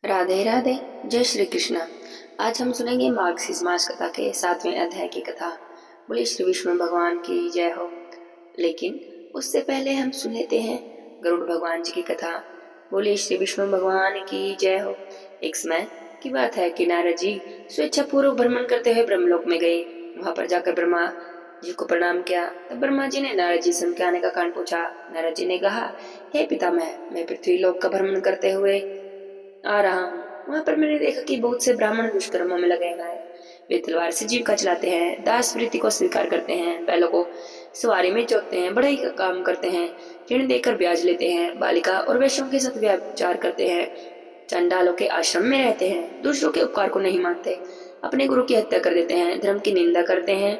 राधे राधे। जय श्री कृष्ण। आज हम सुनेंगे मार्गशीर्ष मास कथा के 7वें अध्याय की कथा। बोले श्री विष्णु भगवान की जय हो। लेकिन उससे पहले हम सुन लेते हैं गरुड़ भगवान जी की कथा। बोले श्री विष्णु भगवान की जय हो। एक समय की बात है कि नारद जी स्वेच्छा पूर्वक भ्रमण करते हुए ब्रह्मलोक में गए। वहां पर जाकर ब्रह्मा जी को प्रणाम किया। तब ब्रह्मा जी ने नारद जी से उनके आने का कारण पूछा। नारद जी ने कहा, हे पितामह, मैं पृथ्वी लोक का भ्रमण करते हुए आ रहा हूँ। वहां पर मैंने देखा कि बहुत से ब्राह्मण दुष्कर्मों में लगे हुए हैं। वे तलवार से जीविका चलाते हैं, दास वृत्ति को स्वीकार करते हैं, बैलों को सवारी में जोतते हैं, बढ़ई का काम करते हैं, ऋण देकर ब्याज लेते हैं, बालिका और वैश्यों के साथ व्यभिचार करते हैं, चंडालों के आश्रम में रहते हैं, दूसरों के उपकार को नहीं मानते, अपने गुरु की हत्या कर देते हैं, धर्म की निंदा करते हैं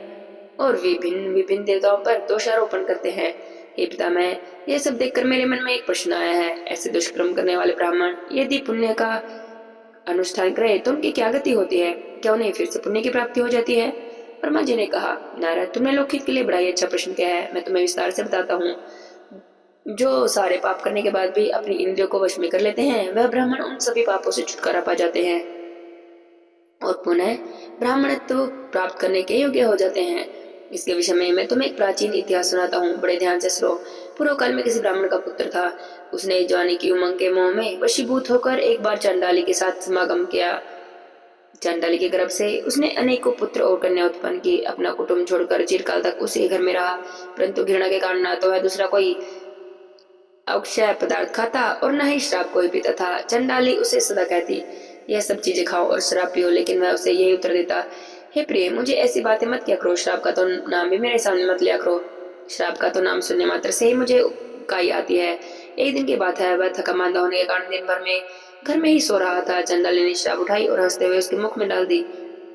और विभिन्न विभिन्न देवताओं पर दोषारोपण करते हैं। हे पितामह, यह सब देखकर मेरे मन में एक प्रश्न आया है। ऐसे दुष्कर्म करने वाले ब्राह्मण यदि पुण्य का अनुष्ठान करे तो उनकी क्या गति होती है? क्या उन्हें फिर से पुण्य की प्राप्ति हो जाती है? ब्रह्मा जी ने कहा, नारद, तुमने लोकहित के लिए बड़ा ही अच्छा प्रश्न किया है। मैं तुम्हें विस्तार से बताता हूँ। जो सारे पाप करने के बाद भी अपनी इंद्रियों को वश में कर लेते हैं, वह ब्राह्मण उन सभी पापों से छुटकारा पा जाते हैं और पुनः ब्राह्मणत्व प्राप्त करने के योग्य हो जाते हैं। इसके विषय में मैं तुम्हें एक प्राचीन इतिहास सुनाता हूँ, बड़े ध्यान से सुनो। पूर्व काल में किसी ब्राह्मण का पुत्र था। उसने जवानी की उमंग के मोह में वशीभूत होकर एक बार चंडाली के साथ समागम किया। चंडाली के गर्भ से उसने अनेकों पुत्र और कन्या उत्पन्न की। अपना कुटुंब छोड़कर चिरकाल तक उसी घर में रहा, परंतु घृणा के कारण न तो वह दूसरा कोई अक्षय पदार्थ खाता और न ही शराब कोई पीता था। चंडाली उसे सदा कहती, यह सब चीजें खाओ और शराब पियो, लेकिन वह उसे यही उत्तर देता, हे प्रिय, मुझे ऐसी बातें मत किया करो। शराब का तो नाम भी मेरे सामने मत लिया करो। शराब का तो नाम सुनने मात्र से ही मुझे उबकाई आती है। एक दिन की बात है, वह थका मांदा होने के कारण दिन भर में घर में ही सो रहा था। चंडाली ने शराब उठाई और हंसते हुए उसके मुख में डाल दी।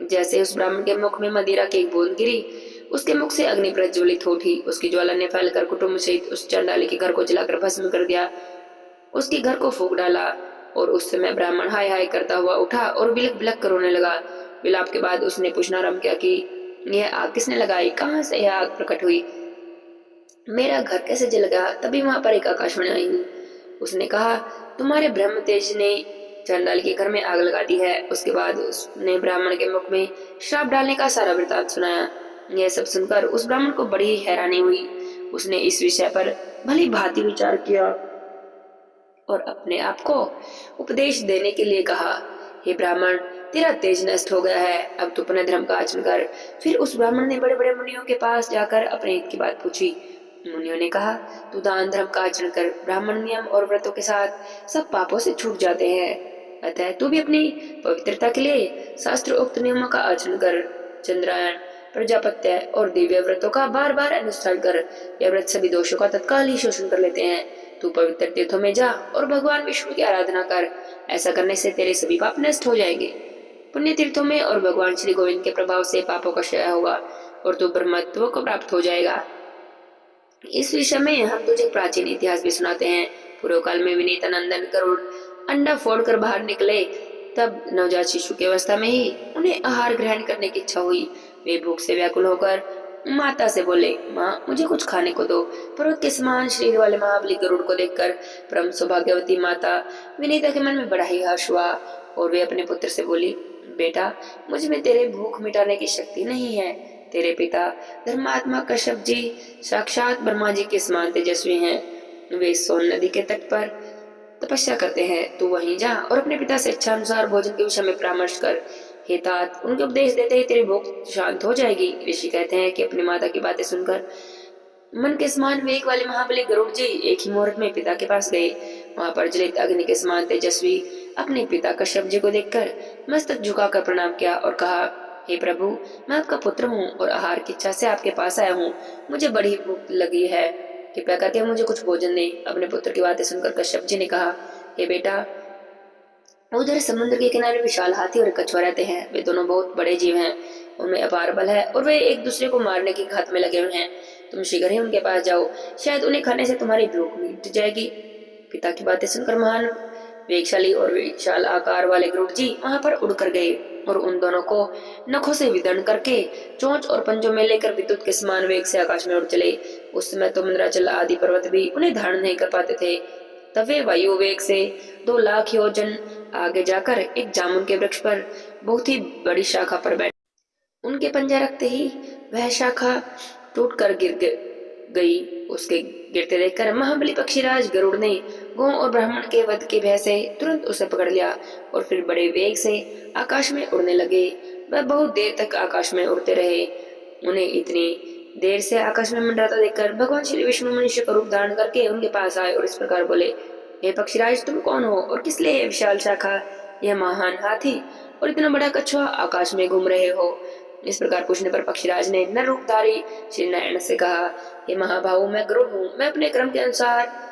जैसे उस ब्राह्मण के मुख में मदिरा की एक बूंद गिरी, उसके मुख से अग्नि प्रज्वलित हो उठी। उसकी ज्वाला ने फैलकर कुटुंब सहित उस चंडाली के घर को जलाकर भस्म कर दिया। उसके घर को फूंक डाला और उस समय ब्राह्मण हाय हाय करता हुआ उठा और बिलक बिलक कर रोने लगा। विलाप के बाद उसने पूछना आरंभ किया कि यह आग किसने लगाई, कहाँ से यह आग प्रकट हुई, मेरा घर कैसे जल गया? तभी वहां पर एक आकाशवाणी आई। उसने कहा, तुम्हारे ब्रह्म तेज ने चंडाल के घर में आग लगा दी है। उसके बाद उसने ब्राह्मण के मुख में श्राप डालने का सारा वृतांत सुनाया। यह सब सुनकर उस ब्राह्मण को बड़ी हैरानी हुई। उसने इस विषय पर भली भांति विचार किया और अपने आप को उपदेश देने के लिए कहा, हे ब्राह्मण, तेरा तेज नष्ट हो गया है, अब तू अपने धर्म का आचरण कर। फिर उस ब्राह्मण ने बड़े बड़े मुनियों के पास जाकर अपने हित की बात पूछी। मुनियों ने कहा, तू दान धर्म का आचरण कर, ब्राह्मण नियम और व्रतों के साथ सब पापों से छूट जाते हैं। अतः तू भी अपनी पवित्रता के लिए शास्त्र उक्त नियमों का आचरण कर। चंद्रायन, प्रजापत्य और दिव्य व्रतों का बार बार अनुष्ठान कर। यह व्रत सभी दोषों का तत्काल ही शोषण कर लेते हैं। तू पवित्र तीर्थों में जा और भगवान विष्णु की आराधना कर। ऐसा करने से तेरे सभी पाप नष्ट हो जाएंगे। पुण्य तीर्थों में और भगवान श्री गोविंद के प्रभाव से पापों का क्षय होगा और तू ब्रह्मत्व को प्राप्त हो जाएगा। इस विषय में हम तुझे प्राचीन इतिहास भी सुनाते हैं। पूर्व काल में विनीत नंदन गरुड़ अंडा फोड़कर बाहर निकले। तब नवजात शिशु की अवस्था में ही उन्हें आहार ग्रहण करने की इच्छा हुई। वे भूख से व्याकुल होकर माता से बोले, माँ, मुझे कुछ खाने को दो। पर्वत के समान शरीर वाले महाबली गरुड़ को देखकर परम सौभाग्यवती माता विनीता के मन में बड़ा ही हर्ष हुआ और वे अपने पुत्र से बोली, बेटा, मुझ में तेरे भूख मिटाने की शक्ति नहीं है। तेरे पिता धर्मात्मा कश्यप जी साक्षात ब्रह्मा जी के समान तेजस्वी हैं। वे सोन नदी के तट पर तपस्या करते हैं। तू वहीं जा और अपने पिता से इच्छा अनुसार भोजन के विषय में परामर्श कर। हे तात, उनके उपदेश देते ही तेरी भूख शांत हो जाएगी। ऋषि कहते हैं कि अपनी माता की बातें सुनकर मन के समान वेग वाले महाबली गरुड़ जी एक ही मुहूर्त में पिता के पास गए। वहां पर ज्वलित अग्नि के समान तेजस्वी अपने पिता कश्यप जी को देखकर मस्तक झुकाकर प्रणाम किया और कहा, हे प्रभु, मैं आपका पुत्र हूँ और आहार की इच्छा से आपके पास आया हूँ। मुझे बड़ी भूख लगी है, कृपया करके मुझे कुछ भोजन दे। अपने पुत्र की बातें सुनकर कश्यप जी ने कहा, हे बेटा, उधर समुद्र के किनारे विशाल हाथी और कछुआ रहते हैं। वे दोनों बहुत बड़े जीव हैं, उनमें अपार बल है और वे एक दूसरे को मारने की घात में लगे हुए हैं। तुम शीघ्र ही उनके पास जाओ, शायद उन्हें खाने से तुम्हारी भूख मिट जाएगी। पिता की बातें सुनकर महान वेगशाली और विशाल आकार वाले गरुड़ जी वहां पर उड़कर गए और उन दोनों को नखों से विदर्ण करके चोंच और पंजों में लेकर विद्युत के समान वेग से आकाश में उड़ चले। उस समय तो मंदराचल आदि पर्वत भी उन्हें धारण नहीं कर पाते थे। तब वे वायु वेग से 2 लाख योजन आगे जाकर एक जामुन के वृक्ष पर बहुत ही बड़ी शाखा पर बैठे। उनके पंजा रखते ही वह शाखा टूटकर गई। उसके गिरते देखकर महाबली पक्षीराज गरुड़ ने गौ और ब्राह्मण के वध के भय से तुरंत उसे पकड़ लिया और फिर बड़े वेग से आकाश में उड़ने लगे। वह बहुत देर तक आकाश में उड़ते रहे। उन्हें इतनी देर से आकाश में मंडराता देखकर भगवान श्री विष्णु मनुष्य का रूप धारण करके उनके पास आए और इस प्रकार बोले, हे पक्षीराज, तुम कौन हो और किस लिए विशाल शाखा, यह महान हाथी और इतना बड़ा कछुआ आकाश में घूम रहे हो? इस प्रकार पूछने पर पक्षीराज ने नर रूपधारी श्री नारायण से कहा, हे महाभाव, मैं गरुड़ हूँ। मैं अपने क्रम के अनुसार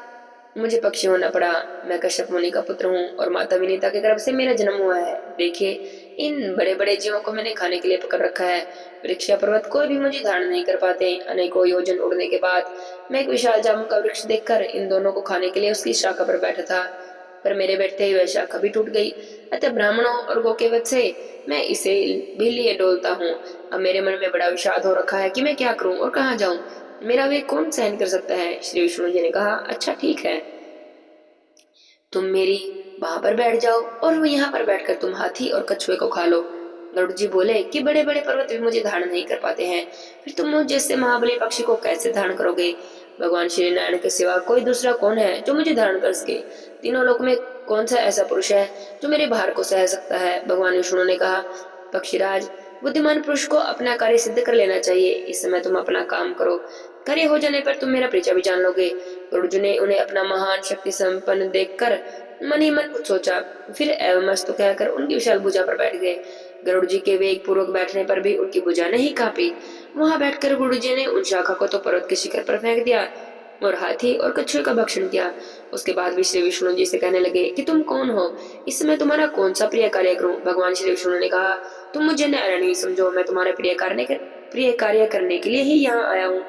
मुझे पक्षी होना पड़ा। मैं कश्यप मुनि का पुत्र हूँ और माता विनीता की तरफ से मेरा जन्म हुआ है। देखिए, इन बड़े बड़े जीवों को मैंने खाने के लिए पकड़ रखा है। वृक्ष या पर्वत कोई भी मुझे धारण नहीं कर पाते। अनेकों योजन उड़ने के बाद मैं एक विशाल जामुन का वृक्ष देखकर इन दोनों को खाने के लिए उसकी शाखा पर बैठा था, पर मेरे बैठते ही वह शाखा भी टूट गई। अतः ब्राह्मणों और गौ के वध से मैं इसे भी लिए डोलता हूँ। अब मेरे मन में बड़ा विषाद हो रखा है कि मैं क्या करूँ और कहाँ जाऊँ। मेरा वे कौन सहन कर सकता है? श्री विष्णु जी ने कहा, अच्छा ठीक है, तुम मेरी वहां पर बैठ जाओ और यहाँ पर बैठकर तुम हाथी और कछुए को खा लो। गरुड़ जी बोले कि बड़े बड़े पर्वत भी मुझे धारण नहीं कर पाते हैं, फिर तुम मुझ जैसे महाबली पक्षी को कैसे धारण करोगे? भगवान श्री नारायण के सिवा कोई दूसरा कौन है जो मुझे धारण कर सके? तीनों लोक में कौन सा ऐसा पुरुष है जो मेरे भार को सह सकता है? भगवान विष्णु ने कहा, पक्षीराज, बुद्धिमान पुरुष को अपना कार्य सिद्ध कर लेना चाहिए। इस समय तुम अपना काम करो, कार्य हो जाने पर तुम मेरा परिचय भी जान लोगे। गरुड़ जी ने उन्हें अपना महान शक्ति संपन्न देखकर मन ही मन कुछ सोचा, फिर एवं अस्तु कहकर उनकी विशाल भुजा पर बैठ गए। गरुड़ जी के वेग पूर्वक बैठने पर भी उनकी भुजा नहीं कांपी। वहां बैठकर गरुड़ जी ने उन शाखा को तो पर्वत के शिखर पर फेंक दिया और हाथी और कछुए का भक्षण किया। उसके बाद भी श्री विष्णु जी से कहने लगे कि तुम कौन हो? इस समय तुम्हारा कौन सा प्रिय कार्य करूं? भगवान श्री विष्णु ने कहा, तुम मुझे नारायण नहीं समझो, मैं तुम्हारे प्रिय कार्य करने के लिए ही यहाँ आया हूँ।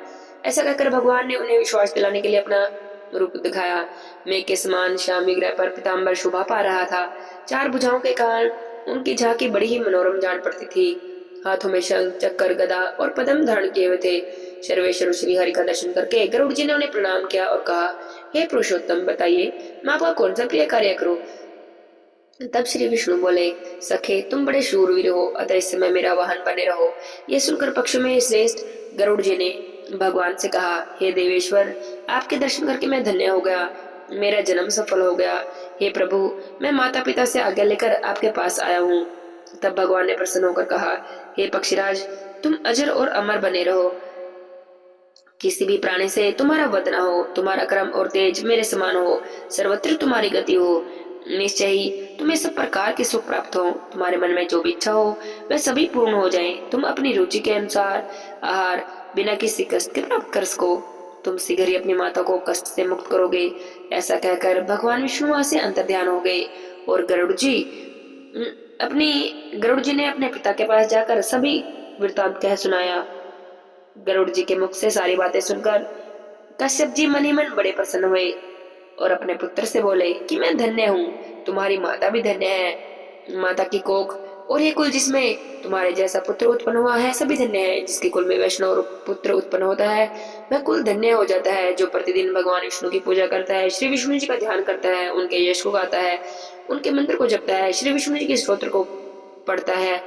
ऐसा कहकर भगवान ने उन्हें विश्वास दिलाने के लिए अपना रूप दिखाया। मेघ के समान श्यामी ग्रह पर पीताम्बर शोभा पा रहा था। 4 भुजाओं के कारण उनकी झांकी बड़ी ही मनोरम जान पड़ती थी। हाथों में शंख, चक्कर, गदा और पद्म धारण किए हुए थे। सर्वेश्वर श्री हरि का दर्शन करके गरुड़ जी ने उन्हें प्रणाम किया और कहा, हे पुरुषोत्तम, बताइए मैं आपका कौन सा प्रिय कार्य करूं? तब श्री विष्णु बोले, सखे, तुम बड़े शूरवीर हो, अतः इस समय मेरा वाहन बने रहो। यह सुनकर पक्ष में श्रेष्ठ गरुड़ जी ने भगवान से कहा, हे देवेश्वर, आपके दर्शन करके मैं धन्य हो गया, मेरा जन्म सफल हो गया। हे प्रभु, मैं माता पिता से आज्ञा लेकर आपके पास आया हूँ। तब भगवान ने प्रसन्न होकर कहा, हे पक्षीराज, तुम अजर और अमर बने रहो, किसी भी प्राणी से तुम्हारा वध न हो, तुम्हारा क्रम और तेज मेरे समान हो, सर्वत्र तुम्हारी गति हो, निश्चय ही तुम्हें सब प्रकार के सुख प्राप्त हो, तुम्हारे मन में जो भी इच्छा हो वह सभी पूर्ण हो जाए, तुम अपनी रुचि के अनुसार आहार बिना किसी कष्ट के प्राप्त कर सको, तुम शीघ्र ही अपनी माता को कष्ट से मुक्त करोगे। ऐसा कहकर भगवान विष्णु वहां से अंतर्ध्यान हो गए और गरुड़ जी ने अपने पिता के पास जाकर सभी वृत्तांत कह सुनाया। गरुड़ जी के मुख से सारी बातें सुनकर कश्यप जी मन ही मन बड़े प्रसन्न हुए और अपने पुत्र से बोले कि मैं धन्य हूँ, तुम्हारी माता भी धन्य है। माता की कोख और ये कुल जिसमें तुम्हारे जैसा पुत्र उत्पन्न हुआ है सभी धन्य है। जिसके कुल में वैष्णव पुत्र उत्पन्न होता है वह कुल धन्य हो जाता है। जो प्रतिदिन भगवान विष्णु की पूजा करता है, श्री विष्णु जी का ध्यान करता है, उनके यश को गाता है, उनके मंत्र को जपता है, श्री विष्णु जी के स्तोत्र को पढ़ता है,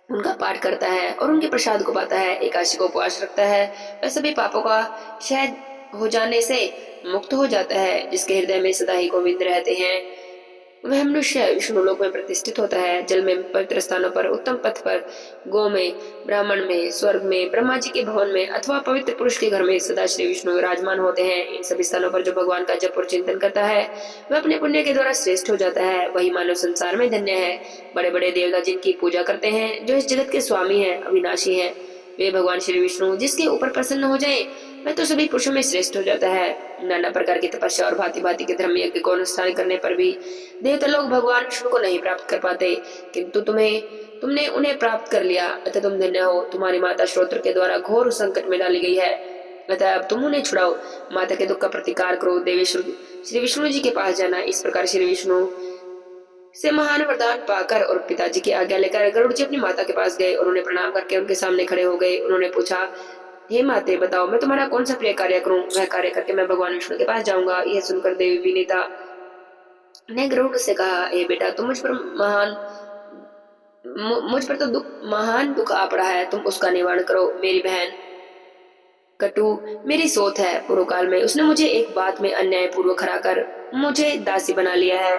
उनका पाठ करता है और उनके प्रसाद को पाता है, एकादशी को उपवास रखता है, वह सभी पापों का क्षय हो जाने से मुक्त हो जाता है। जिसके हृदय में सदा ही गोविंद रहते हैं वह मनुष्य विष्णु लोक में प्रतिष्ठित होता है। जल में, पवित्र स्थानों पर, उत्तम पथ पर, गौ में, ब्राह्मण में, स्वर्ग में, ब्रह्मा जी के भवन में अथवा पवित्र पुरुष के घर में सदा श्री विष्णु विराजमान होते हैं। इन सभी स्थानों पर जो भगवान का जप और चिंतन करता है वह अपने पुण्य के द्वारा श्रेष्ठ हो जाता है, वही मानव संसार में धन्य है। बड़े बड़े देवता जिनकी पूजा करते हैं, जो इस जगत के स्वामी है, अविनाशी है, वे भगवान श्री विष्णु जिसके ऊपर प्रसन्न हो जाए वह तो सभी पुरुषों में श्रेष्ठ हो जाता है। नाना प्रकार की तपस्या और भांति भांति के धर्म यज्ञ को अनुष्ठान करने पर भी देवता लोग भगवान विष्णु को नहीं प्राप्त कर पाते, किंतु तुमने उन्हें प्राप्त कर लिया, अतः तुम धन्य हो। तुम्हारी माता श्रोत्र के द्वारा घोर संकट में डाली गई है, अतः अब तुम उन्हें छुड़ाओ, माता के दुख का प्रतिकार करो, देवेश्वर श्री विष्णु जी के पास जाना। इस प्रकार श्री विष्णु से महान वरदान पाकर और पिताजी की आज्ञा लेकर गरुड़ जी अपनी माता के पास गए और उन्हें प्रणाम करके उनके सामने खड़े हो गए। उन्होंने पूछा, हे माते, बताओ मैं तुम्हारा कौन सा प्रिय कार्य करूं? वह कार्य करके मैं भगवान विष्णु के पास जाऊंगा। यह सुनकर देवी विनीता ने गरुड़ से कहा, हे बेटा, तुम मुझ पर तो महान दुख आ पड़ा है, तुम उसका निवारण करो। मेरी बहन कटु मेरी सोच है। पूर्व काल में उसने मुझे एक बात में अन्याय पूर्वक हरा कर मुझे दासी बना लिया है।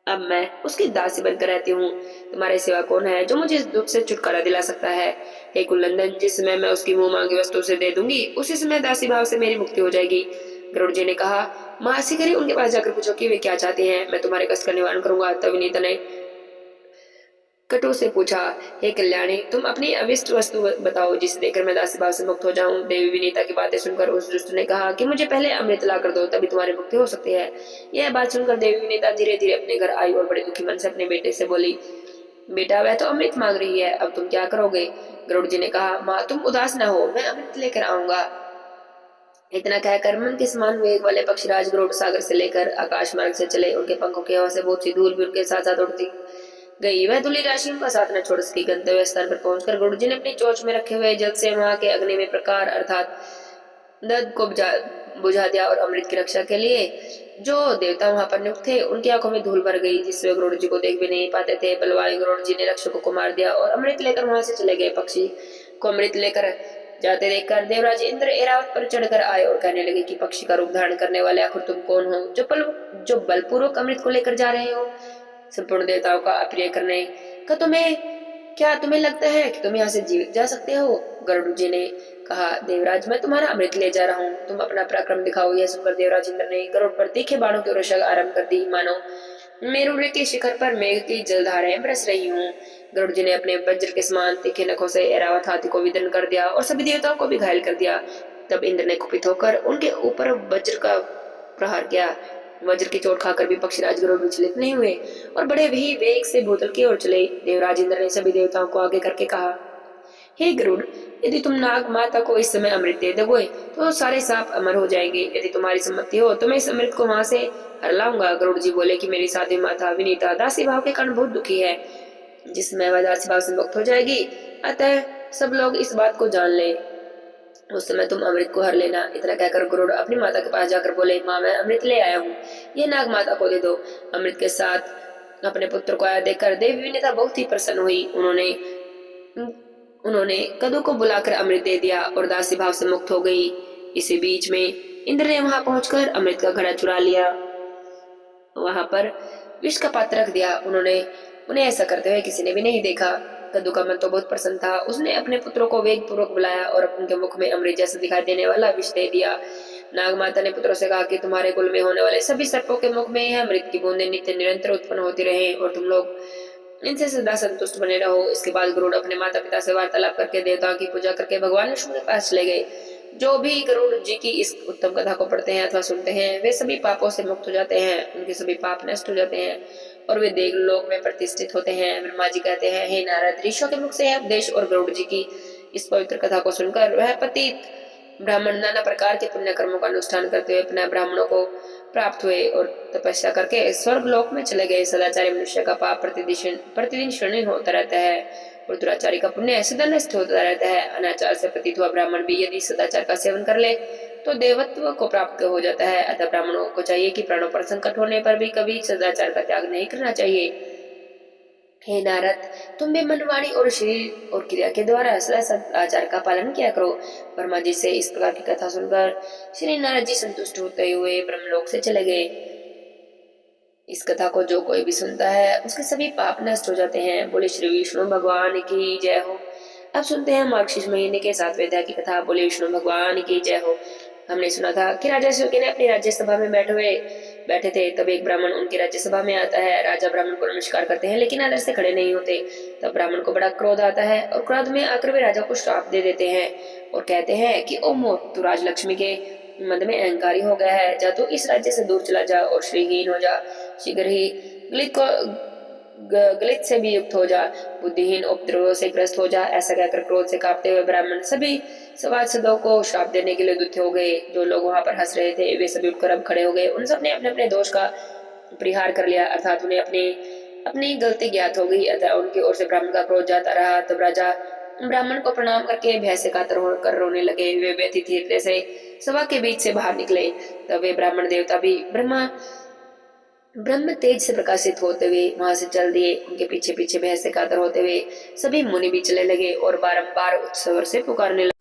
अब मैं उसकी दासी बनकर रहती हूँ। तुम्हारे सिवा कौन है जो मुझे इस दुख से छुटकारा दिला सकता है? हे कुलनंदन, जिस समय मैं उसकी मुंह मांगी वस्तु से दे दूंगी, उसी समय दासी भाव से मेरी मुक्ति हो जाएगी। गरुड़ जी ने कहा, माँ करी उनके पास जाकर पूछो कि वे क्या चाहते हैं, मैं तुम्हारे कष्ट का निवारण करूंगा। तब विनीता ने कटु से पूछा, हे कल्याणी, तुम अपनी अविष्ट वस्तु बताओ जिसे देकर मैं दासी भाव से मुक्त हो जाऊं। देवी विनीता की बातें सुनकर उस दुष्ट ने कहा कि मुझे पहले अमृत ला कर दो, तभी तुम्हारी मुक्ति हो सकती है। यह बात सुनकर देवी विनीता धीरे धीरे अपने घर आई और बड़े दुखी मन से अपने बेटे से बोली, बेटा, वह तो अमृत मांग रही है, अब तुम क्या करोगे? गरुड़ जी ने कहा, माँ तुम उदास न हो, मैं अमृत लेकर आऊंगा। इतना कहकर मन के समान वेग वाले पक्षीराज गरुड़ सागर से लेकर आकाश मार्ग से चले। उनके पंखों की हवा से बहुत सी धूल भी उनके साथ साथ उड़ती गई। वह धूली राशि उनका साथ न छोड़ सकी। गंतव्य स्थान पर पहुंचकर गुरु जी ने अपनी चोंच में रखे हुए जल से वहां के अग्नि में प्रकार अर्थात दर्द को बुझा दिया और अमृत की रक्षा के लिए जो देवता वहां पर नियुक्त थे उनकी आंखों में धूल भर गई, जिससे गरुड़ जी को देख भी नहीं पाते थे। बलवान गरुड़ जी ने रक्षकों को मार दिया और अमृत लेकर वहां से चले गए। पक्षी को अमृत लेकर जाते देखकर देवराज इंद्र एरावत पर चढ़कर आए और कहने लगे कि पक्षी का रूप धारण करने वाले आखिर तुम कौन हो जो बलपूर्वक अमृत को लेकर जा रहे हो? संपूर्ण देवताओं का अप्रिय करने का तुम्हें लगता है कि तुम यहाँ से जीवित जा सकते हो? गरुड़ जी ने कहा, देवराज, मैं तुम्हारा अमृत ले जा रहा हूँ, तुम अपना पराक्रम दिखाओ। यह सुनकर देवराज इंद्र ने गरुड़ पर तीखे बाणों की वर्षा आरंभ कर दी, मानो मेरू के शिखर पर मेघ की जलधाराएं बरस रही हूँ। गरुड़ जी ने अपने वज्र के समान तीखे नखों से ऐरावत हाथी को विदीर्ण कर दिया और सभी देवताओं को भी घायल कर दिया। तब इंद्र ने कुपित होकर उनके ऊपर वज्र का प्रहार किया। वज्र की चोट खाकर भी पक्षीराज गरुड़ विचलित नहीं हुए और बड़े ही वेग से भूतल की ओर चले। देवराज इंद्र ने सभी देवताओं को आगे करके कहा, हे गरुड़, यदि तुम नाग माता को इस समय अमृत दे दोगे तो सारे सांप अमर हो जाएंगे। यदि तुम्हारी सम्मति हो तो मैं इस अमृत को वहां से हर लाऊंगा। गरुड़ जी बोले कि मेरी साध्वी माता विनीता दासी भाव के कारण बहुत दुखी है, जिसमें वह दासी भाव से मुक्त हो जाएगी, अतः सब लोग इस बात को जान ले, उस समय तुम अमृत को हर लेना। इतना कहकर गरुड़ अपनी माता के पास जाकर बोले, माँ, मैं अमृत ले आया हूँ, ये नाग माता को दे दो। अमृत के साथ अपने पुत्र को आया देखकर देवी विनीता बहुत ही प्रसन्न हुई। उन्होंने कदू को बुलाकर अमृत दे दिया और दासी भाव से मुक्त हो गई। इसी बीच में इंद्र ने वहां पहुंचकर अमृत का घड़ा चुरा लिया, वहां पर विष का पात्र रख दिया। उन्हें ऐसा करते हुए किसी ने भी नहीं देखा। कद्दू का मन तो बहुत प्रसन्न था। उसने अपने पुत्रों को वेग पूर्वक बुलाया और उनके मुख में अमृत जैसा दिखाई देने वाला विष दे दिया। नाग माता ने पुत्रों से कहा कि तुम्हारे कुल में होने वाले सभी सर्पों के मुख में यह अमृत की बूंदें नित्य निरंतर उत्पन्न होती रहे और तुम लोग इनसे सदा संतुष्ट बने रहो। इसके बाद गरुड़ अपने माता पिता से वार्तालाप करके देवताओं की पूजा करके भगवान विष्णु के पास चले गए। जो भी गरुड़ जी की इस उत्तम कथा को पढ़ते हैं अथवा सुनते हैं वे सभी पापों से मुक्त हो जाते हैं, उनके सभी पाप नष्ट हो जाते हैं और वे देवलोक में प्रतिष्ठित होते हैं। ब्रह्मा जी कहते हैं, हे नारद, ऋषियों के मुख से यह उपदेश और गरुड़ जी की इस पवित्र कथा को सुनकर वह पतित ब्राह्मण नाना प्रकार के पुण्य कर्मों का अनुष्ठान करते हुए अपने ब्राह्मणों को प्राप्त हुए और तपस्या करके स्वर्ग लोक में चले गए। सदाचारी मनुष्य का पाप प्रतिदिन क्षीण होता रहता है और दुराचारी का पुण्य सदा नष्ट होता रहता है। अनाचार से प्रतीत हुआ ब्राह्मण भी यदि सदाचार का सेवन कर ले तो देवत्व को प्राप्त हो जाता है। अतः ब्राह्मणों को चाहिए कि प्राणों पर संकट होने पर भी कभी सदाचार का त्याग नहीं करना चाहिए। हे नारद, तुम भी मनवाणी और शरीर और क्रिया के द्वारा सदा सदाचार का पालन किया करो। ब्रह्मा जी से इस प्रकार की कथा सुनकर श्री नारद जी संतुष्ट होते हुए ब्रह्मलोक से चले गए। इस कथा को जो कोई भी सुनता है उसके सभी पाप नष्ट हो जाते हैं। बोले श्री विष्णु भगवान की जय हो। अब सुनते हैं मार्गशीर्ष महीने के 7वें अध्याय की कथा। बोले विष्णु भगवान की जय हो। हमने सुना था कि राजा शिवकी ने अपनी राज्यसभा में बैठे थे। तब एक ब्राह्मण उनकी राज्यसभा में आता है। राजा ब्राह्मण को नमस्कार करते हैं लेकिन आदर से खड़े नहीं होते। तब ब्राह्मण को बड़ा क्रोध आता है और क्रोध में आकर वे राजा को श्राप दे देते हैं और कहते हैं कि ओ मोर, तू राजलक्ष्मी के मद में अहंकारी हो गया है, जा तू इस राज्य से दूर चला जा और श्रीहीन हो जा। शीघ्र ही गलित से भी युक्त हो जा, बुद्धिहीन उपद्रव से ग्रस्त हो जा। ऐसा कहकर क्रोध से कांपते हुए ब्राह्मण सभी सभासदों को श्राप देने के लिए उद्युक्त हो गए। जो लोग वहां पर हंस रहे थे वे सभी उठकर अब खड़े हो गए। उन सब ने अपने अपने दोष का परिहार कर लिया, अर्थात उन्हें अपनी गलती ज्ञात हो गई। अतः उनकी ओर से ब्राह्मण का क्रोध जाता रहा। तब राजा ब्राह्मण को प्रणाम करके भय से कातर होकर रोने लगे। वे व्यथित हृदय से सभा के बीच से बाहर निकले। तब वे ब्राह्मण देवता भी ब्रह्म तेज से प्रकाशित होते हुए वहां से चल दिए। उनके पीछे पीछे भय से कातर होते हुए सभी मुनि भी चले लगे और बारंबार उत्सव से पुकारने लगे,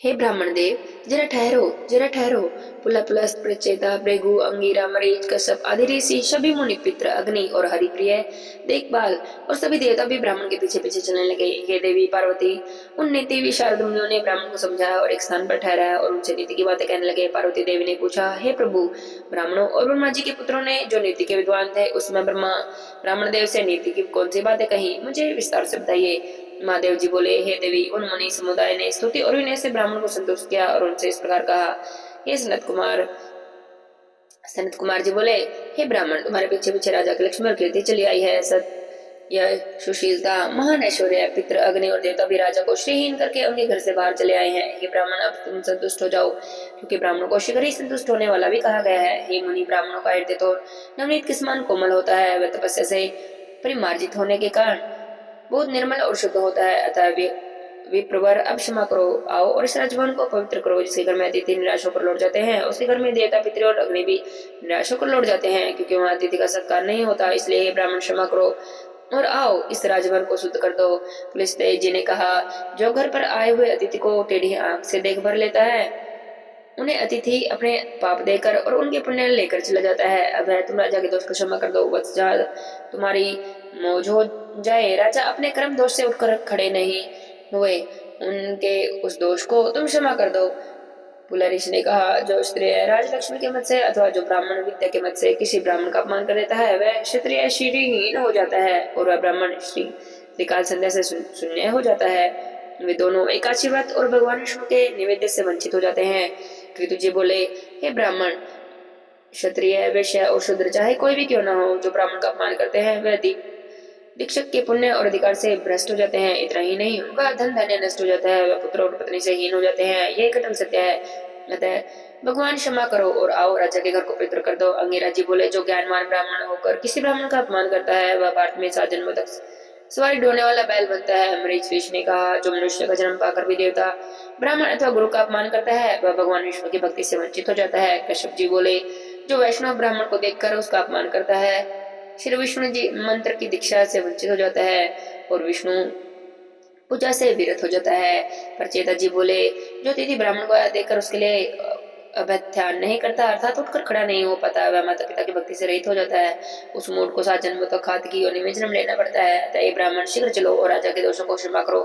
हे ब्राह्मण देव, जरा ठहरो, जरा ठहरो। पुलस्त, प्रचेता, भृगु, अंगिरा, मरीच, कश्यप आदि ऋषि, सभी मुनि, पित्र, अग्नि और हरिप्रिय, देखभाल और सभी देवता भी ब्राह्मण के पीछे पीछे चलने लगे। हे देवी पार्वती, उन नीति विशारद मुनियों ने ब्राह्मण को समझाया और एक स्थान पर ठहराया और उनसे नीति की बातें कहने लगे। पार्वती देवी ने पूछा, हे प्रभु, ब्राह्मणों और ब्रह्मा जी के पुत्रों ने जो नीति के विद्वान थे, उसमें ब्राह्मण देव से नीति की कौन सी बातें कही, मुझे विस्तार से बताइए। महादेव जी बोले, हे देवी, उन मुनि समुदाय ने स्तुति और विनय से ब्राह्मण को संतुष्ट किया और उनसे इस प्रकार कहा, हे सनत कुमार जी बोले, हे ब्राह्मण, तुम्हारे पीछे पीछे राजा की लक्ष्मी और कीर्ति चली आई है। यह सुशीलता, महान ऐश्वर्य, पितृ, अग्नि और देवता भी राजा को श्रीहीन करके उनके घर से बाहर चले आए हैं। हे ब्राह्मण, अब तुम संतुष्ट हो जाओ, क्योंकि ब्राह्मणों को शीघ्र ही संतुष्ट होने वाला भी कहा गया है। हे मुनि, ब्राह्मणों का हृदय तो नवनीत के समान कोमल होता है। वह तपस्या से परिमार्जित होने के कारण बहुत निर्मल और शुद्ध होता है। अतः विप्रवर, अब क्षमा करो, आओ और इस राजभवन को पवित्र करो। जिसके घर में अतिथि निराश होकर लौट जाते हैं, उसके घर में देवता, पितृ और अग्नि भी निराश होकर लौट जाते हैं, क्योंकि वहां अतिथि का सत्कार नहीं होता। इसलिए हे ब्राह्मण, क्षमा करो और आओ इस राजभवन को शुद्ध कर दो। पुलिसतेज जी ने कहा, जो घर पर आए हुए अतिथि को टेढ़ी आंख से देख भर लेता है, उन्हें अतिथि अपने पाप देकर और उनके पुण्य लेकर चला जाता है। अब है, तुम राजा के दोष को क्षमा कर दो। वत्स, जहाँ तुम्हारी मौज हो जाए, राजा अपने कर्म दोष से उठकर खड़े नहीं हुए, उनके उस दोष को तुम क्षमा कर दो। पुलरिश ने कहा, जो स्त्री राजलक्ष्मी के मत से अथवा जो ब्राह्मण विद्या के मत से किसी ब्राह्मण का अपमान कर देता है, वह क्षत्रिय श्रीहीन हो जाता है और वह ब्राह्मण श्रीकाल संध्या से शून्य हो जाता है। वे दोनों एकादशी व्रत और भगवान विष्णु के निवेद्य से वंचित हो जाते हैं। ऋतु जी बोले, हे ब्राह्मण, क्षत्रिय, वैश्य और शूद्र चाहे कोई भी क्यों न हो, जो ब्राह्मण का अपमान करते हैं, वह दीक्षक के पुण्य और अधिकार से भ्रष्ट हो जाते हैं। इतना ही नहीं, उनका धन धान्य नष्ट हो जाता है, वह पुत्र और पत्नी से हीन हो जाते हैं। यह कथन सत्य है। अतः भगवान क्षमा करो और आओ राजा के घर को पवित्र कर दो। अंगिरा जी बोले, जो ज्ञानवान ब्राह्मण होकर किसी ब्राह्मण का अपमान करता है, वह भारत में 7 जन्मों तक सवारी ढोने वाला बैल बनता है। मरीच ऋषि ने कहा, जो मनुष्य का जन्म पाकर भी देवता, ब्राह्मण अथवा गुरु का अपमान करता है, वह भगवान विष्णु की भक्ति से वंचित हो जाता है। कश्यप जी बोले, जो वैष्णव ब्राह्मण को देखकर उसका अपमान करता है, श्री विष्णु जी मंत्र की दीक्षा से वंचित हो जाता है और विष्णु पूजा से विरत हो जाता है। प्रचेता जी बोले, जो अतिथि ब्राह्मण को देखकर उसके लिए अभ्यर्थ्यान नहीं करता, अर्थात उठकर खड़ा नहीं हो पाता, वह माता पिता की भक्ति से रहित हो जाता है। उस मूड को 7 जन्मों तक खाद की योनि में जन्म लेना पड़ता है। अतः ये ब्राह्मण, शीघ्र चलो और राजा के दोषों को क्षमा करो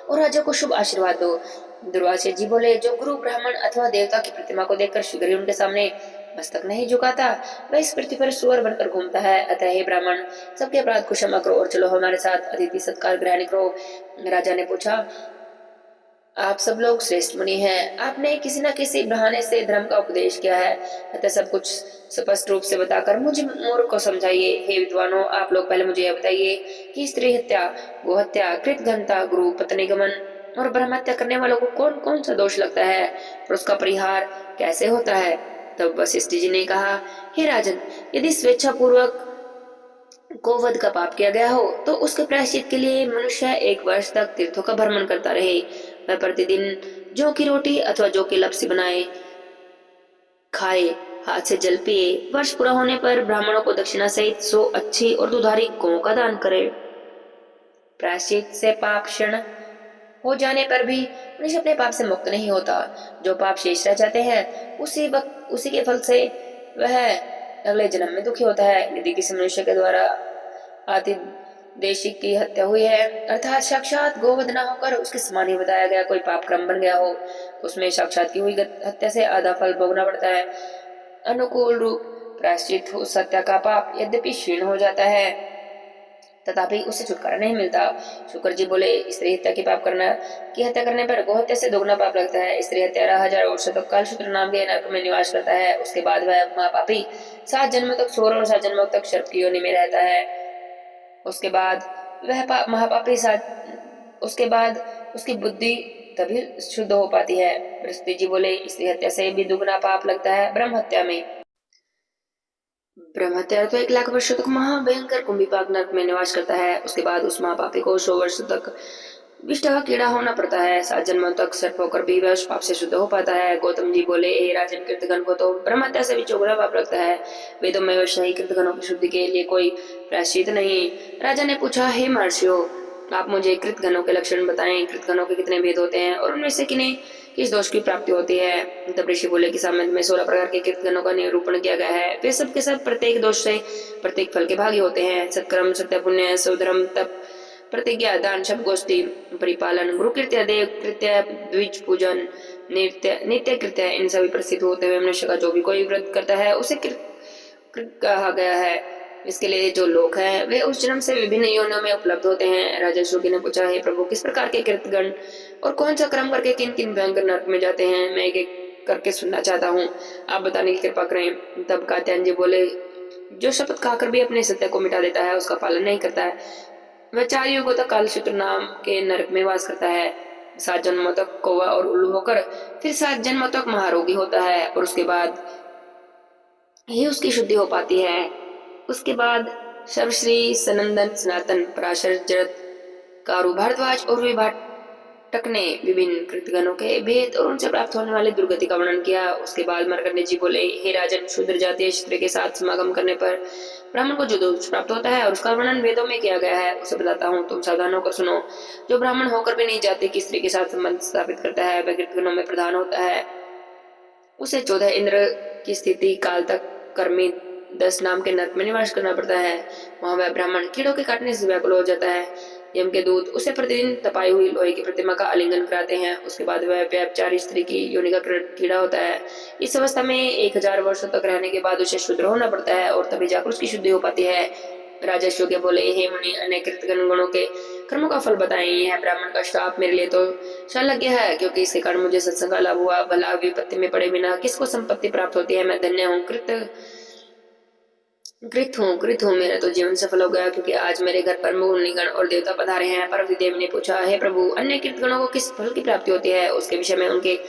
और राजा को शुभ आशीर्वाद दो। दुर्वासा जी बोले, जो गुरु, ब्राह्मण अथवा देवता की प्रतिमा को देखकर शीघ्र ही उनके सामने मस्तक नहीं झुकाता, वह इस पृथ्वी पर सुअर बनकर घूमता है। अतः हे ब्राह्मण, सबके अपराध को क्षमा करो और चलो हमारे साथ अतिथि सत्कार ग्रहण करो। राजा ने पूछा, आप सब लोग श्रेष्ठ मुनि हैं, आपने किसी न किसी बहाने से धर्म का उपदेश किया है, अतः सब कुछ स्पष्ट रूप से बताकर मुझे मूर्ख को समझाइए। हे विद्वानों, आप लोग पहले मुझे यह बताइए कि स्त्री हत्या, गोहत्या, कृतघ्नता, गुरु पत्नी गमन और ब्रह्म हत्या करने वालों को कौन कौन सा दोष लगता है और उसका परिहार कैसे होता है। तब वशिष्ठ जी ने कहा, हे राजन, यदि स्वेच्छा पूर्वक गोवध का पाप किया गया हो, तो उसके प्रायश्चित के लिए मनुष्य 1 वर्ष तक तीर्थों का भ्रमण करता रहे। वह प्रतिदिन जौ की रोटी अथवा जौ की लपसी बनाए खाए, हाथ से जल पिए, वर्ष पूरा होने पर ब्राह्मणों को दक्षिणा सहित 100 अच्छी और दुधारी गौं का दान करे। प्रायश्चित से पाप क्षण हो जाने पर भी मनुष्य अपने पाप से मुक्त नहीं होता। जो पाप शेष रह जाते हैं, उसी के फल से वह अगले जन्म में दुखी होता है। यदि किसी मनुष्य के द्वारा आतिदेशिक की हत्या हुई है, अर्थात साक्षात गोवध न होकर उसके समान ही बताया गया कोई पाप क्रम बन गया हो, तो उसमें साक्षात की हुई हत्या से आधा फल भोगना पड़ता है। अनुकूल रूप प्रायश्चित उस हत्या का पाप यद्यपि क्षीण हो जाता है, तथापि उससे छुटकारा नहीं मिलता। शुक्र जी बोले, स्त्री हत्या की हत्या करने पर गोहत्या से दोगुना पाप लगता है। स्त्री हत्यारा 1000 वर्षों तक कालसूत्र नाम के नरक में निवास करता है। उसके बाद वह महापापी 7 जन्मों तक सूर और 7 जन्मों तक सर्प की योनि में रहता है। उसके बाद उसकी बुद्धि तभी शुद्ध हो पाती है। बृहस्पति जी बोले, स्त्री हत्या से भी दुगुना पाप लगता है ब्रह्म हत्या में। ब्रह्म हत्या तो 1 लाख वर्षों तक महाभयंकर कुंभीपाक नरक में निवास करता है। उसके बाद उस महापापी को 100 वर्षों तक विष्ट का कीड़ा होना पड़ता है, 7 जन्मों तक सर्प होकर भी वह उस पाप से शुद्ध हो पाता है। गौतम जी बोले, हे राजन, कृतघ्न को तो ब्रह्म हत्या से भी चौगुना पाप लगता है। वेदों में वैसे ही कृतघ्नों की शुद्धि के लिए कोई प्रायश्चित नहीं। राजा ने पूछा, हे महर्षियों, आप मुझे कृतघ्नों के लक्षण बताएं। कृतघ्नों के कितने भेद होते हैं और उनमें से किन्हें किस दोष की प्राप्ति होती है? तब ऋषि बोले कि सामने में 16 प्रकार के कृतघ्नों का निरूपण किया गया है। वे सब के सब प्रत्येक दोष से प्रत्येक फल के भागी होते हैं। सत्कर्म, सत्य, पुण्य, स्वधर्म, तप, प्रतिज्ञा, दान, शब, गोष्ठी, परिपालन, गुरु कृत्य, देव कृत्य, द्विज पूजन, नित्य कृत्य, इन सभी प्रसिद्ध होते हुए मनुष्य का जो भी कोई व्रत करता है उसे कृत कहा गया है। इसके लिए जो लोग हैं वे उस जन्म से विभिन्न योनियों में उपलब्ध होते हैं। राजा शुकी ने पूछा, हे प्रभु, किस प्रकार के कृतगण और कौन सा क्रम करके किन किन भयंकर नरक में जाते हैं? मैं एक करके सुनना चाहता हूँ, आप बताने की कृपा करें। तब कात्यायन जी बोले, जो शपथ खाकर भी अपने सत्य को मिटा देता है, उसका पालन नहीं करता है, वह 4 युगों तक कालसूत्र नाम के नरक में वास करता है। 7 जन्मों तक कौवा और उल्लू होकर फिर 7 जन्मों तक महारोगी होता है और उसके बाद ही उसकी शुद्धि हो पाती है। उसके बाद सर्वश्री, सनंदन, सनातन, पराशर, जरत, कारू, भारद्वाज और विभाटक ने विभिन्न कृतगणों के भेद और उनसे प्राप्त होने वाली दुर्गति का वर्णन किया। उसके बाद मरकंडे जी बोले, हे राजन, शूद्र जातीय स्त्री के साथ समागम करने पर ब्राह्मण को जो दोष प्राप्त होता है और उसका वर्णन वेदों में किया गया है उसे बताता हूँ, तुम सावधान होकर सुनो। जो ब्राह्मण होकर भी नहीं जाति की स्त्री के साथ संबंध स्थापित करता है वह कृतगणों में प्रधान होता है। उसे 14 इंद्र की स्थिति काल तक कर्मी 10 नाम के नरक में निवास करना पड़ता है। वहां वह ब्राह्मण कीड़ों के काटने से व्याकुल हो जाता है। यम के दूत उसे प्रतिदिन तपाई हुई लोहे की प्रतिमा का आलिंगन कराते हैं। उसके बाद वह व्यभिचारी स्त्री की योनि का कीड़ा होता है। इस अवस्था में 1000 वर्षों तक रहने के बाद उसे शूद्र होना पड़ता है और तभी जाकर उसकी शुद्धि हो पाती है। राजा शुक्र बोले, हे मुनि, अन्य कृतघ्न गुणों के कर्मों का फल बताएं। यह ब्राह्मण का श्राप मेरे लिए तो शल्य है, क्योंकि इसके कारण मुझे सत्संग का लाभ हुआ। भला विपत्ति में पड़े बिना किसको संपत्ति प्राप्त होती है? मैं धन्य हूँ, कृत हूँ, मेरा तो जीवन सफल हो गया, क्योंकि आज मेरे घर पर मुनिगण और देवता पधारे हैं। पार्वती देवी ने पूछा, हे प्रभु, अन्य कृतगणों को किस फल की प्राप्ति होती है? उसके विषय में उनके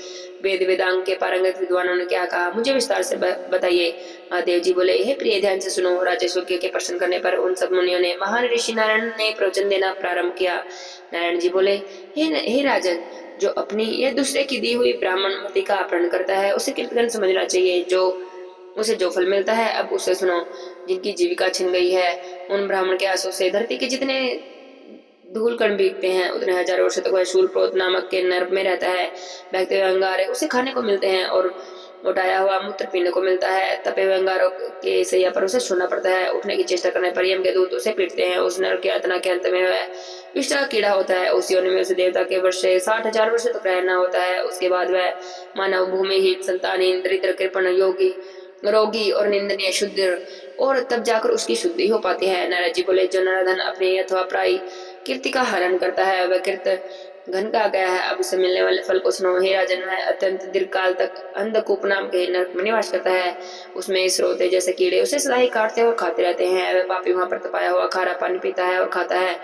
वेद वेदांग के पारंगत विद्वानों ने क्या कहा, मुझे विस्तार से बताइए। महादेव जी बोले, हे प्रिय, ध्यान से सुनो। राजा सूर्य के प्रश्न करने पर उन सब मुनियों ने महान ऋषि नारायण ने प्रवचन देना प्रारंभ किया। नारायण जी बोले, हे राजन, जो अपनी या दूसरे की दी हुई ब्राह्मण मति का अपहरण करता है उसे कृतघ्न समझना चाहिए। उसे जो फल मिलता है अब उसे सुनो। जिनकी जीविका छिन गई है उन ब्राह्मण के आंसू से धरती के जितने धूल कण बीतते हैं उतने 1000 वर्ष तक वह शूलप्रोत नामक के नरक में रहता है। बहते हुए अंगारे उसे खाने को मिलते हैं और उठाया हुआ मूत्र पीने को मिलता है। तपे हुए अंगारों के सैया पर उसे छोड़ना पड़ता है। उठने की चेष्टा करने पर यम के दूत उसे पीटते हैं। उस नरक की यातना के अंत में वह विष का कीड़ा होता है। उस योनि में उसे देवता के वर्ष से 60,000 वर्ष तक रहना होता है। उसके बाद वह मानव, भूमिहीन, संतानहीन, दरिद्र, कृपण, रोगी और निंदनीय शुद्ध, और तब जाकर उसकी शुद्धि हो पाती है। नारद जी बोले, जो नराधन अपने अथवा प्राय कीर्ति का हरण करता है वह कृत घन का गया है। अब उसे मिलने वाले फल को सुनो। हे राजन, वह अत्यंत दीर्घ काल तक अंधकूप नाम के नरक में निवास करता है। उसमें स्रोते जैसे कीड़े उसे सदा ही काटते और खाते रहते हैं। वह पापी वहां पर तपाया हुआ खारा पानी पीता है और खाता है।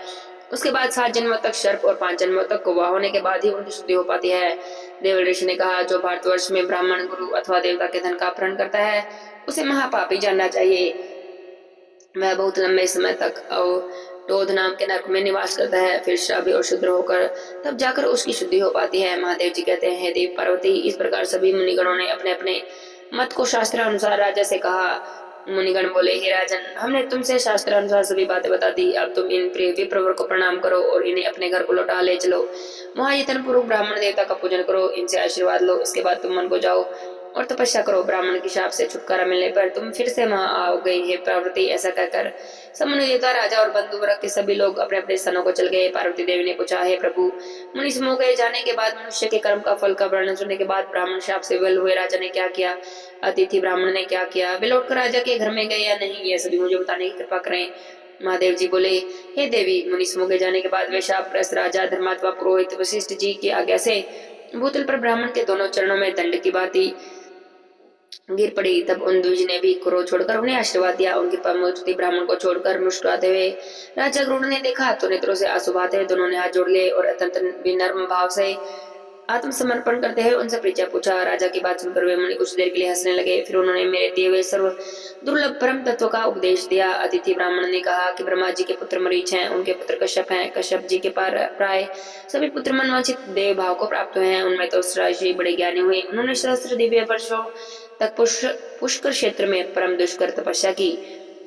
उसके बाद 7 जन्मों तक सर्प और 5 जन्मों तक कौवा होने के बाद ही उनकी शुद्धि हो पाती है। देव ऋषि ने कहा, जो भारतवर्ष में ब्राह्मण, गुरु अथवा देवता के धन का अपहरण करता है उसे महापापी जानना चाहिए। वह बहुत लंबे समय तक टोध नाम के नरक में निवास करता है। फिर श्राव्य और शुद्र होकर तब जाकर उसकी शुद्धि हो पाती है। महादेव जी कहते हैं, हे देव पार्वती, इस प्रकार सभी मुनिगणों ने अपने अपने मत को शास्त्र अनुसार राजा से कहा। मुनिगण बोले, हे राजन, हमने तुमसे शास्त्र अनुसार सभी बातें बता दी। अब तुम इन प्रिय विप्रवर को प्रणाम करो और इन्हें अपने घर को लौटा ले चलो। वहां यत्न पूर्वक ब्राह्मण देवता का पूजन करो, इनसे आशीर्वाद लो। इसके बाद तुम मन को जाओ और तपस्या करो। ब्राह्मण की शाप से छुटकारा मिलने पर तुम फिर से वहां आओगे। हे पार्वती, ऐसा कहकर सब मुनि देवता, राजा और बंधु वर्ग के सभी लोग अपने अपने स्थानों को चल गए। पार्वती देवी ने पूछा, हे प्रभु, मुनि समूह गए जाने के बाद मनुष्य के कर्म का फल का वर्णन सुनने के बाद ब्राह्मण शाप से विवल हुए राजा ने क्या किया? अतिथि ब्राह्मण ने क्या किया? वे लौटकर राजा के घर में गए या नहीं? यह सभी मुझे बताने की कृपा करें। महादेव जी बोले, हे देवी, मुनि समूह के जाने के बाद वे शापग्रस्त राजा धर्मात्मा पुरोहित वशिष्ठ जी की आज्ञा से भूतल पर ब्राह्मण के दोनों चरणों में दंड की भांति गिर पड़ी। तब उन द्विज ने भी क्रोध छोड़कर उन्हें आशीर्वाद दिया। उनकी मूर्ति ब्राह्मण को छोड़कर मुस्कुराते हुए राजा क्रूर ने देखा तो नेत्रों से आंसू बहाते हुए दोनों ने हाथ जोड़ लिए और अत्यंत विनम्र भाव से आत्मसमर्पण करते हुए उनसे परिचय पूछा। राजा की बात सुनकर वे मुनि कुछ देर के लिए हंसने लगे। फिर उन्होंने मेरे दिए हुए सर्व दुर्लभ परम तत्व का उपदेश दिया। अतिथि ब्राह्मण ने कहा कि ब्रह्मा जी के पुत्र मरीच हैं, उनके पुत्र कश्यप हैं। कश्यप जी के प्राय सभी पुत्र मनवांछित देव भाव को प्राप्त हुए हैं। उनमें तो जी बड़े ज्ञानी हुए। उन्होंने सहस्त्र दिव्य वर्षों तक पुष्कर क्षेत्र में परम दुष्कर तपस्या की।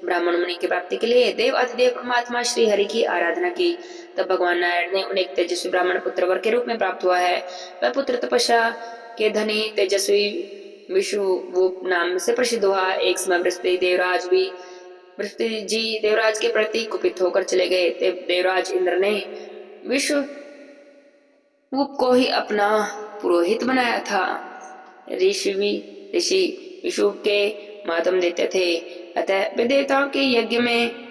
ब्राह्मण मुनि की प्राप्ति के लिए देव अधिदेव परमात्मा श्री हरि की आराधना की। तब भगवान नारायण ने उन्हें एक तेजस्वी ब्राह्मण पुत्र वर के रूप में प्राप्त हुआ है। वह पुत्र तपस्या के धनी तेजस्वी विष्णु नाम से प्रसिद्ध हुआ। एक समय बृहस्पति जी देवराज के प्रति कुपित होकर चले गए। तब देवराज इंद्र ने विष्णु को ही अपना पुरोहित बनाया था। ऋषि विष्णु के मातम देते थे, अतः वे देवताओं के यज्ञ में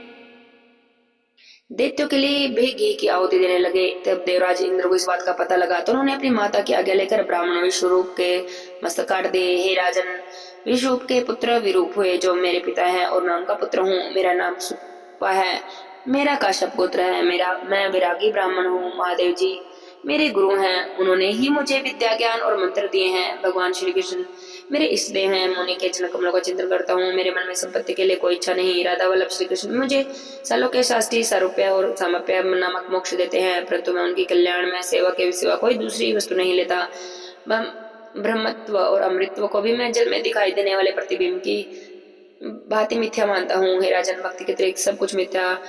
दैत्यों के लिए भी घी की आहुति देने लगे। तब देवराज इंद्र को इस बात का पता लगा तो उन्होंने अपनी माता की आज्ञा लेकर ब्राह्मण विश्वरूप के मस्तक काट दिए। हे राजन, विश्वरूप के पुत्र विरूप हुए जो मेरे पिता हैं और मैं उनका पुत्र हूँ। मेरा नाम सुप्पा है, मेरा काश्यप गोत्र है। मैं विरागी ब्राह्मण हूँ। महादेव जी मेरे गुरु हैं, उन्होंने ही मुझे विद्या ज्ञान और मंत्र दिए हैं। भगवान श्री कृष्ण मेरे इष्ट देव हैं। मुनि के चरण कमलों का चिंतन करता हूँ। मेरे मन में संपत्ति के लिए कोई इच्छा नहीं। राधा वल्लभ श्री कृष्ण मुझे सालों के शास्त्री सारूप्य और सामप्य नामक मोक्ष देते हैं, परंतु मैं उनकी कल्याण में सेवा के सिवा कोई दूसरी वस्तु नहीं लेता। ब्रह्मत्व और अमृतत्व को भी मैं जल में दिखाई देने वाले प्रतिबिंब की भांति मिथ्या मानता हूँ। हे राजन, भक्ति के अतिरिक्त सब कुछ मिथ्या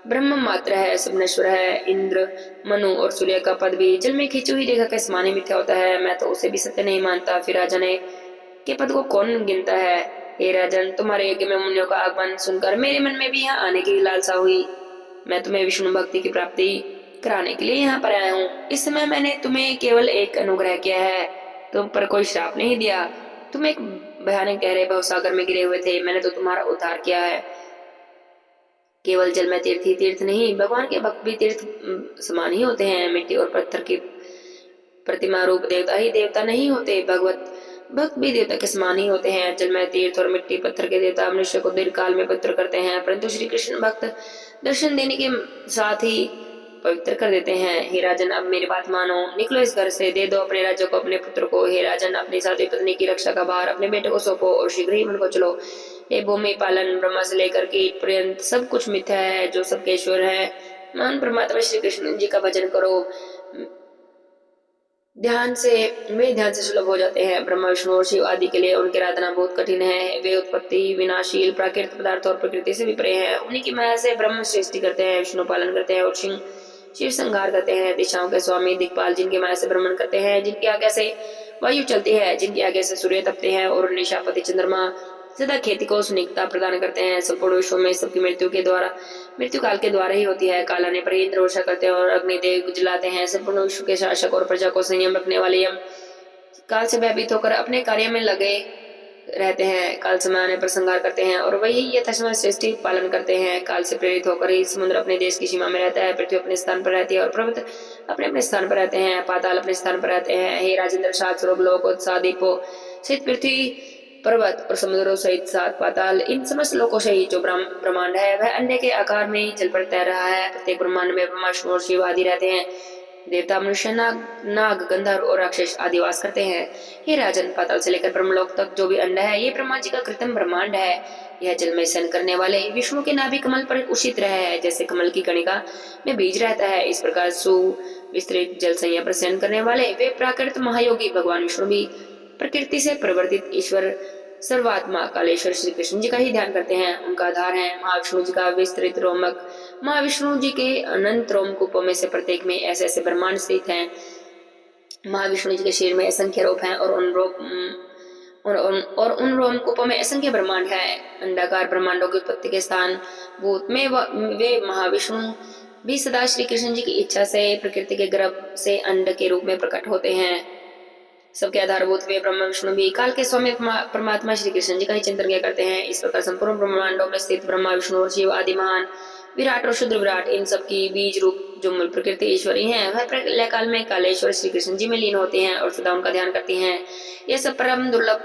ब्रह्म मात्र है, सब नश्वर है। इंद्र, मनु और सूर्य का पद भी जल में खींची हुई रेखा के समान ही मिथ्या होता है। मैं तो उसे भी सत्य नहीं मानता। फिर राजन के पद को कौन गिनता है? हे राजन, तुम्हारे यज्ञ में मुनियों का आगमन सुनकर मेरे मन में भी यहाँ आने की लालसा हुई। मैं तुम्हें विष्णु भक्ति की प्राप्ति कराने के लिए यहाँ पर आया हूँ। इस समय मैंने तुम्हें केवल एक अनुग्रह किया है, तुम पर कोई श्राप नहीं दिया। तुम एक भयानक गहरे भवसागर में गिरे हुए थे, मैंने तो तुम्हारा उद्धार किया है। केवल जल में तीर्थ ही तीर्थ नहीं, भगवान के भक्त भी तीर्थ समान ही होते हैं। मिट्टी और पत्थर की प्रतिमा रूप देवता ही देवता नहीं होते, भगवत भक्त भी देवता के समान ही होते हैं। जल में तीर्थ और मिट्टी पत्थर के देवता मनुष्य को दीर्घ काल में पवित्र करते हैं, परंतु श्री कृष्ण भक्त दर्शन देने के साथ ही पवित्र कर देते हैं। हे राजन, अब मेरी बात मानो, निकलो इस घर से, दे दो अपने राज्य को अपने पुत्र को। हे राजन, अपनी साथी पत्नी की रक्षा का भार अपने बेटे को सौंपो और शीघ्र ही मन को चलो। हे भूमि पालन, ब्रह्मा से लेकर कीट पर्यंत सब कुछ मिथ्या है, जो सबके ईश्वर है। मान परमात्मा श्री कृष्ण जी का भजन करो। ध्यान से सुलभ हो जाते हैं। ब्रह्मा विष्णु और शिव आदि के लिए उनकी आराधना बहुत कठिन है। वे उत्पत्ति विनाशील प्राकृतिक पदार्थ और प्रकृति से विपरीत हैं। उन्हीं की माया से ब्रह्म सृष्टि करते हैं, विष्णु पालन करते हैं और शिव संहार करते हैं। दिशाओं के स्वामी दिक्पाल जिनकी माया से भ्रमण करते हैं, जिनकी आज्ञा से वायु चलती है, जिनकी आज्ञा से सूर्य तपते हैं और निशापति चंद्रमा सदा खेती को सुनिश्चितता प्रदान करते हैं। संपूर्ण विश्व में सबकी मृत्यु काल के द्वारा ही होती है। काल आने पर इंद्र वर्षा करते हैं और अग्निदेव जलाते हैं। संपूर्ण विश्व के शासक और प्रजा को संयम रखने वाले यम काल से भयभीत होकर अपने कार्य में लगे रहते हैं। काल समय आने पर संहार करते हैं और वही यथासमय सृष्टि पालन करते हैं। काल से प्रेरित होकर ही समुद्र अपने देश की सीमा में रहता है, पृथ्वी अपने स्थान पर रहती है और पर्वत अपने अपने स्थान पर रहते हैं, पाताल अपने स्थान पर रहते हैं। हे राजेंद्र, सात स्वरूप लोक उत्साह दीपो सहित पृथ्वी पर्वत और समुद्रों सहित सात पाताल, इन समस्त लोकों से ही जो ब्रह्मांड है वह अंडे के आकार में जल पर तैर रहा है। प्रत्येक ब्रह्मांड में ब्रह्मा विष्णु और शिव आदि रहते हैं। देवता मनुष्य नाग गंधर्व और राक्षस आदि वास करते हैं। हे राजन, पाताल से लेकर ब्रह्मलोक तक जो भी अंड है, ये ब्रह्मा जी का कृत्रिम ब्रह्मांड है। यह जल में शयन करने वाले विष्णु के नाभि कमल पर उषित रहा है, जैसे कमल की कणिका में बीज रहता है। इस प्रकार सुविस्तृत जल संयम पर शयन करने वाले वे प्राकृत महायोगी भगवान विष्णु भी प्रकृति से परिवर्तित ईश्वर सर्वात्मा कालेश्वर श्री कृष्ण जी का ही ध्यान करते हैं। उनका आधार है महाविष्णु जी का विस्तृत रोमक। महाविष्णु जी के अनंत रोमकूपों में से प्रत्येक में ऐसे ऐसे ब्रह्मांड स्थित हैं। महाविष्णु जी के शरीर में असंख्य रूप हैं और उन रोमकूपों में असंख्य ब्रह्मांड है। अंडाकार ब्रह्मांडों की उत्पत्ति के स्थान भूत में वे महाविष्णु भी सदा श्री कृष्ण जी की इच्छा से प्रकृति के गर्भ से अंड के रूप में प्रकट होते हैं। सबके आधारभूत वे ब्रह्मा विष्णु भी काल के स्वामी परमात्मा श्री कृष्ण जी का ही चिंतन किया करते हैं। इस प्रकार संपूर्ण ब्रह्मांडों में स्थित ब्रह्मा विष्णु और शिव आदि महान विराट और शुद्र विराट, इन सब की बीज रूप जो मूल प्रकृति ईश्वरी हैं, वह प्रलय काल में कालेश्वर श्री कृष्ण जी में लीन होते हैं और सदा उनका ध्यान करती हैं। यह सब परम दुर्लभ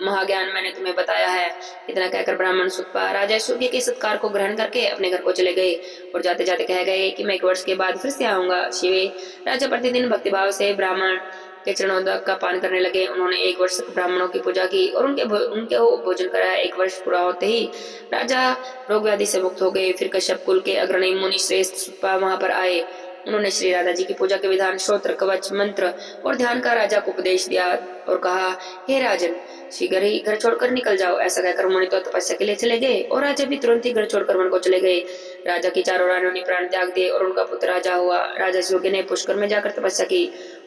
महाज्ञान मैंने तुम्हें बताया है। इतना कहकर ब्राह्मण सुतपा राजा सूर्य के सत्कार को ग्रहण करके अपने घर को चले गए और जाते जाते कह गए कि मैं 1 वर्ष के बाद फिर से आऊंगा। शिवे राजा प्रतिदिन भक्तिभाव से ब्राह्मण के चरणों का पान करने लगे। उन्होंने 1 वर्ष तक ब्राह्मणों की पूजा की और उनके भोजन कराया। 1 वर्ष पूरा होते ही राजा रोग व्याधि से मुक्त हो गए। फिर कश्यप कुल के अग्रणी मुनि श्रेष्ठ सुतपा वहां पर आए। उन्होंने श्री राधा जी की पूजा के विधान, श्रोत्र, कवच, मंत्र और ध्यान का राजा को उपदेश दिया और कहा, हे राजन, शीघ्र ही घर छोड़कर निकल जाओ। ऐसा कहकर मुनि तो तपस्या के लिए चले गए और राजा भी तुरंत ही घर छोड़कर वन को चले गए। राजा की चारों रानियों ने प्राण त्याग दिए और उनका पुत्र राजा हुआ। राजा योग्य ने पुष्कर में जाकर तपस्या की।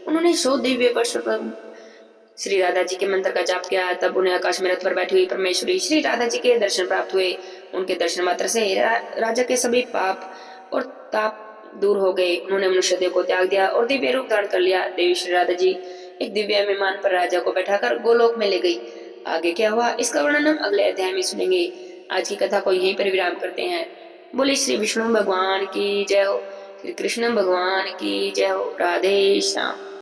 उन्होंने 100 दिव्य वर्ष श्री राधा जी के मंत्र का जाप किया। तब उन्हें आकाश में रथ पर बैठी हुई परमेश्वरी श्री राधा जी के दर्शन प्राप्त हुए। उनके दर्शन मात्र से राजा के सभी पाप और ताप दूर हो गए। उन्होंने मनुष्य देह को त्याग दिया और दिव्य रूप धारण कर लिया। देवी श्री राधा जी एक दिव्य विमान पर राजा को बैठाकर गोलोक में ले गई। आगे क्या हुआ इसका वर्णन हम अगले अध्याय में सुनेंगे। आज की कथा को यहीं पर विराम करते हैं। बोले श्री विष्णु भगवान की जय हो, श्री कृष्ण भगवान की जय हो। राधे श्याम।